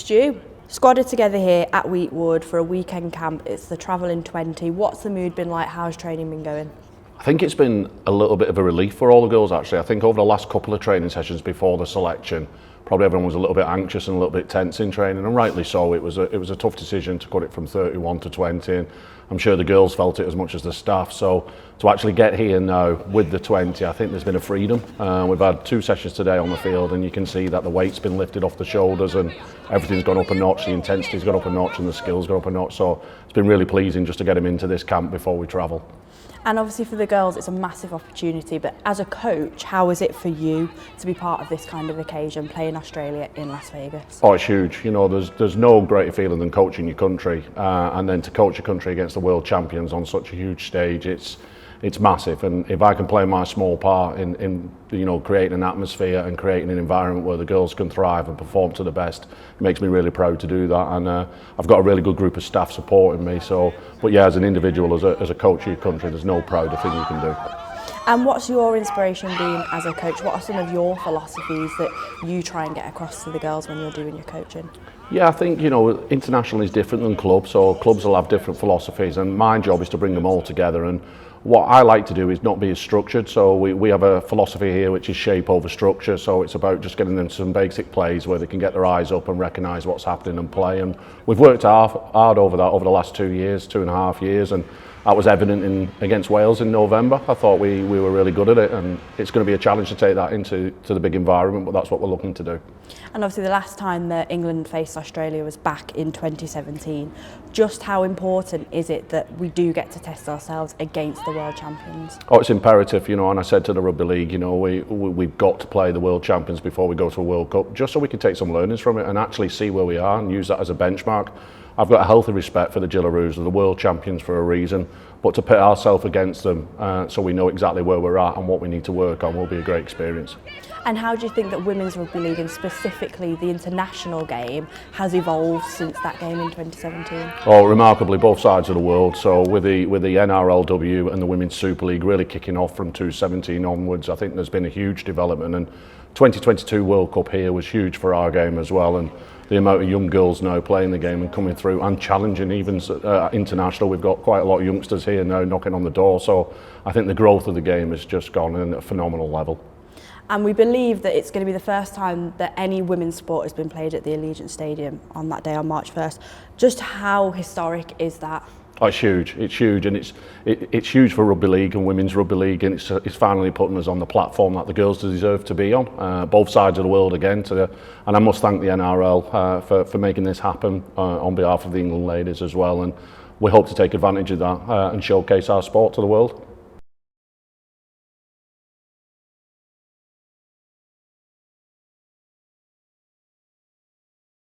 Stu, squad are together here at Wheatwood for a weekend camp. It's the Travelling 20. What's the mood been like? How's training been going? I think it's been a little bit of a relief for all the girls actually. I think over the last couple of training sessions before the selection, probably everyone was a little bit anxious and a little bit tense in training, and rightly so. It was a tough decision to cut it from 31 to 20, and I'm sure the girls felt it as much as the staff. So to actually get here now with the 20, I think there's been a freedom. We've had 2 sessions today on the field, and you can see that the weight's been lifted off the shoulders and everything's gone up a notch, the intensity's gone up a notch and the skills gone up a notch. So it's been really pleasing just to get them into this camp before we travel. And obviously for the girls, it's a massive opportunity, but as a coach, how is it for you to be part of this kind of occasion, playing Australia in Las Vegas? Oh, it's huge. You know, there's no greater feeling than coaching your country, and then to coach your country against the world champions on such a huge stage, it's massive. And if I can play my small part in you know, creating an atmosphere and creating an environment where the girls can thrive and perform to the best, it makes me really proud to do that. And I've got a really good group of staff supporting me. So, but yeah, as an individual, as a coach of your country, there's no prouder thing you can do. And what's your inspiration been as a coach? What are some of your philosophies that you try and get across to the girls when you're doing your coaching? Yeah, I think, you know, international is different than club, so clubs will have different philosophies, and my job is to bring them all together. And what I like to do is not be as structured, so we have a philosophy here which is shape over structure, so it's about just getting them some basic plays where they can get their eyes up and recognise what's happening and play. And we've worked hard over that over the last 2.5 years, and that was evident against Wales in November. I thought we were really good at it, and it's going to be a challenge to take that into the big environment, but that's what we're looking to do. And obviously the last time that England faced Australia was back in 2017. Just how important is it that we do get to test ourselves against the world champions? Oh, it's imperative, you know, and I said to the Rugby League, you know, we've got to play the world champions before we go to a World Cup, just so we can take some learnings from it and actually see where we are and use that as a benchmark. I've got a healthy respect for the Gillaroos, they're the world champions for a reason, but to pit ourselves against them so we know exactly where we're at and what we need to work on will be a great experience. And how do you think that Women's Rugby League, and specifically the international game, has evolved since that game in 2017? Oh, remarkably, both sides of the world. So with the NRLW and the Women's Super League really kicking off from 2017 onwards, I think there's been a huge development, and 2022 World Cup here was huge for our game as well. And the amount of young girls now playing the game and coming through and challenging even international. We've got quite a lot of youngsters here now knocking on the door. So I think the growth of the game has just gone in at a phenomenal level. And we believe that it's going to be the first time that any women's sport has been played at the Allegiant Stadium on that day, on March 1st. Just how historic is that? Oh, it's huge, and it's huge for Rugby League and Women's Rugby League, and it's finally putting us on the platform that the girls deserve to be on, both sides of the world again. And I must thank the NRL for making this happen on behalf of the England ladies as well, and we hope to take advantage of that and showcase our sport to the world.